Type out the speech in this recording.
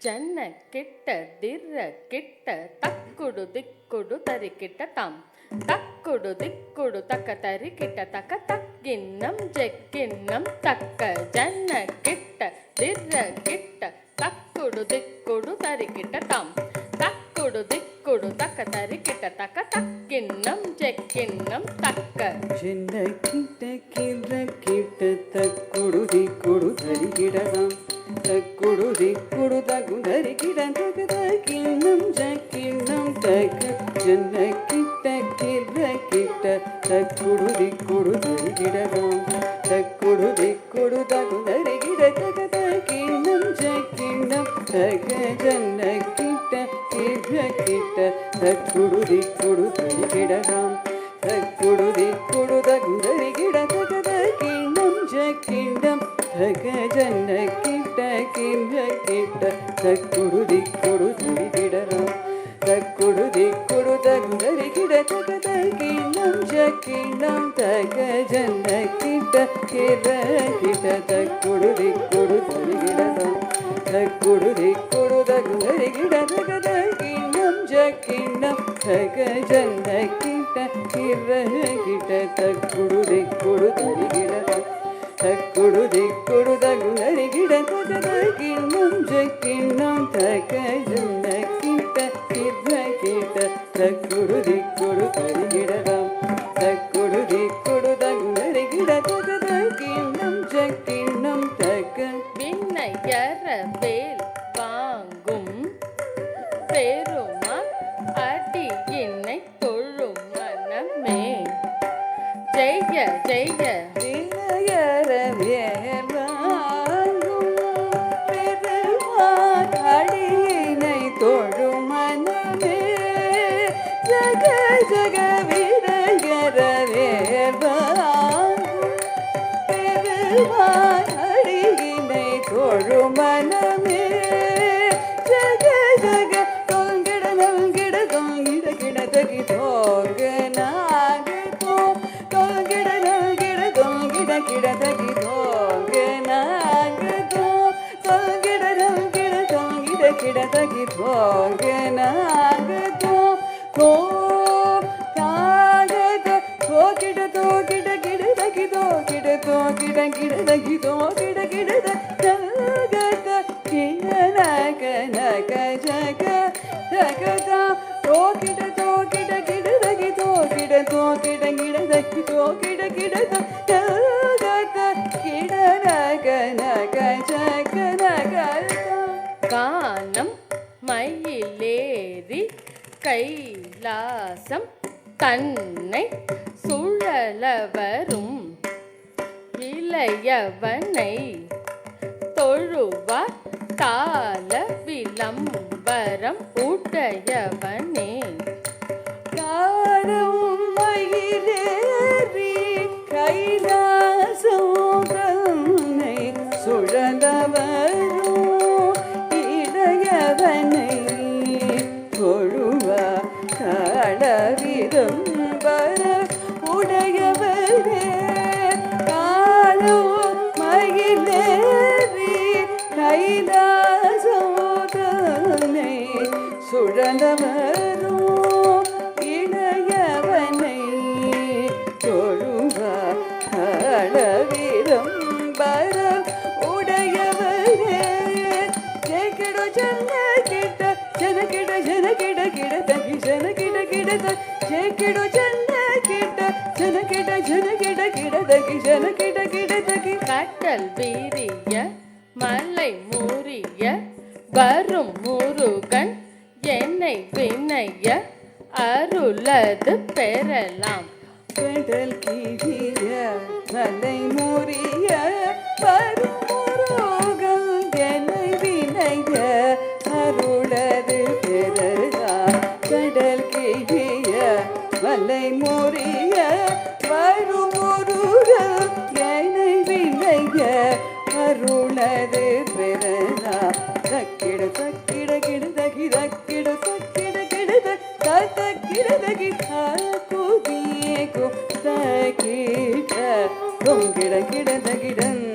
ಜನ್ನ ಕಿಟ್ಟ ದಿರ್ರ ಕಿಟ್ಟ ತಕ್ಕುಡು ದಿಕ್ಕುಡು ತರಿ ಕಿಟ್ಟ ತಂ ತಕ್ಕುಡು ದಿಕ್ಕುಡು ತಕ್ಕ ತರಿ ಕಿಟ್ಟ ತಕ್ಕ ತಕ್ಕಿನ್ನಂ ಜೆಕ್ಕಿನ್ನಂ ತಕ್ಕ ಜನ್ನ ಕಿಟ್ಟ ದಿರ್ರ ಕಿಟ್ಟ ತಕ್ಕುಡು ದಿಕ್ಕುಡು ತರಿ ಕಿಟ್ಟ ತಂ ತಕ್ಕುಡು ದಿಕ್ಕುಡು ತಕ್ಕ ತರಿ ಕಿಟ್ಟ ತಕ್ಕ ತಕ್ಕಿನ್ನಂ ಜೆಕ್ಕಿನ್ನಂ ತಕ್ಕ ಜನ್ನ ಕಿಟ್ಟ ಕಿರ್ರ ಕಿಟ್ಟ ತಕ್ಕುಡು ದಿಕ್ಕುಡು ತರಿ ಕಿಟ್ಟ ತಂ ತಕ್ಕುಡು ದಿಕ್ಕುಡು ತಕ್ಕು ತರಿ ಕಿಟ್ಟ ತಕ್ಕ ತಕ್ಕಿನ್ನಂ ಜೆಕ್ಕಿನ್ನಂ ತಕ್ಕ ಜನ್ನ ಕಿಟ್ಟ ಕಿರ್ರ ಕಿಟ್ಟ ತಕ್ಕುಡು ದಿಕ್ಕುಡು ತರಿ ಕಿಟ್ಟ ತಂ ತಕ್ಕುಡು ದಿಕ್ಕುಡು ತಕ್ಕು ತರಿ ಕಿಟ್ಟ ತಕ್ಕ ತಕ್ಕಿನ್ನಂ ಜೆಕ್ಕಿನ್ನಂ ತಕ್ಕ ಜನ್ನ ಕಿಟ್ಟ ಕಿರ್ರ ಕಿಟ್ಟ ತಕ್ಕುಡು ದಿಕ್ಕುಡು ತರಿ ಕಿಟ್ಟ ತಂ ತಕ್ಕುಡು ದಿಕ್ಕುಡು ತಕ್ಕು ತರಿ ಕಿಟ್ಟ ತಕ್ಕ ತಕ್ಕಿನ್ನಂ ಜೆಕ್ಕಿನ್ನಂ ತಕ್ಕ ಜನ್ನ ಕಿಟ್ಟ ಕಿರ್ರ ಕಿಟ್ಟ ತಕ್ಕುಡು ದಿಕ್ಕುಡು ತರಿ ಕಿಟ್ಟ ತಂ ತಕ್ಕುಡು ದಿಕ್ಕುಡು ತಕ್ಕು ತರಿ ಕಿಟ್ಟ ತಕ್ಕ ತಕ್ಕಿನ್ನಂ ಜೆಕ್ಕಿನ್ನಂ ತಕ್ಕ ಜನ್ನ ಕಿಟ್ಟ ಕಿರ್ರ ಕಿಟ್ಟ ತಕ್ಕುಡು ದಿಕ್ಕುಡು ತರಿ ಕಿಟ್ಟ ತಂ ತಕ್ಕುಡು ದಿಕ್ಕುಡು ತಕ್ಕು ತರಿ ಕಿಟ್ಟ ತಕ್ಕ ತಕ್ಕಿನ್ನಂ ಜೆಕ್ಕಿನ್ನಂ ತಕ್ಕ ಜನ್ನ ಕಿಟ್ಟ ಕಿರ್ರ ಕಿಟ್ಟ ತಕ್ಕುಡು ದಿಕ್ಕುಡು ತರಿ ಕಿಟ್ಟ ತಂ ತಕ್ಕುಡು ದಿಕ್ಕುಡು ತಕ್ಕು ತರಿ ಕಿಟ್ಟ ತಕ್ಕ ತಕ್ಕಿನ್ನಂ ಜೆಕ್ಕಿನ್ನಂ ತಕ್ಕ ಜನ್ನ ಕಿಟ್ಟ ಕಿರ್ರ ಕಿಟ್ಟ ತಕ್ಕುಡು ದಿಕ್ಕುಡು ತರಿ ಕಿಟ್ಟ ತಂ ತಕ್ಕುಡು ದಿಕ್ಕುಡು ತಕ್ಕು ತರಿ ಕಿಟ್ಟ ತಕ್ಕ ತಕ್ಕಿನ್ನಂ ಜೆಕ್ಕಿನ್ನಂ ತಕ್ಕ விண்ணையற வேல் வாங்கும் பெருமா அடியினை தொழும் மனமே ஜெய ஜெய விநாயகர வேல்வாங்கும் பெருமாள் அடியினை தொழும் மனமே ஜக ஜக விநாயகர வேல்வாங்கும் பெருமாள் அடியினை தொழும் மனமே ஜக ஜக தொங்கிட நல்கிட தொங்கிட கிட தகி தோங்க நாகோ தொங்கிட நல்கிட தொங்கிட கிட தகி தோங்க நாகோ தொங்கிட நல்கிட தொங்கிட கிட தகி தோங்க நாகோ தோ தாகத தோகிட தோகிட கிட தகி தோகிட தோகிட கிட தகி தோகிட கிட தகத கிட நக நக ஜக ஜகத தோகிட தோகிட கிட தகி தோகிட தோகிட கிட தகி தோகிட கிட தகத கிட நக நக ஜக நக கானம் மயிலேறி கைலாசம் தன்னை சுழலவரும் இளையவனை தொழுவார் தாள விளம்பரம் உடையவனே காரம் மயிலேறி கைலாசம் தன்னை சுழந்தவரும் இளையவனை தொழுவா தாளவிதம் வர உடையவனே காரம் மயிலேறி கைலாசம் தன்னை சுழந்தவரும் இளையவனை தொழுவா அளவிடம் வர உடையவனே ஜெகிட ஜன கிட்ட ஜன கிட ஜன கிட கிட தகி ஜன கிட கிட ஜெகிட ஜன கிட்ட ஜன கிட ஜன கிட கிட தகி ஜன கிட கிட தகி கட்டல் வீரிய மலை மூரிய வரும் முருகன் என்னை வினைய அருளது பெறலாம் கடல் கீழிய மலை முறிய பருமுருகன் என்னை வினைய அருளது பெறலாம் கடல் கீழிய மலை முறிய பருமுருகன் என்னை வினைய அருளது பெறலாம் தக்கிட தக்கிட கிட தகி தக்கிட தக்கிட கிட தக்கிட தகி தாக்குதியேகோ தக்கிட தொங்கிட கிட தகிடன்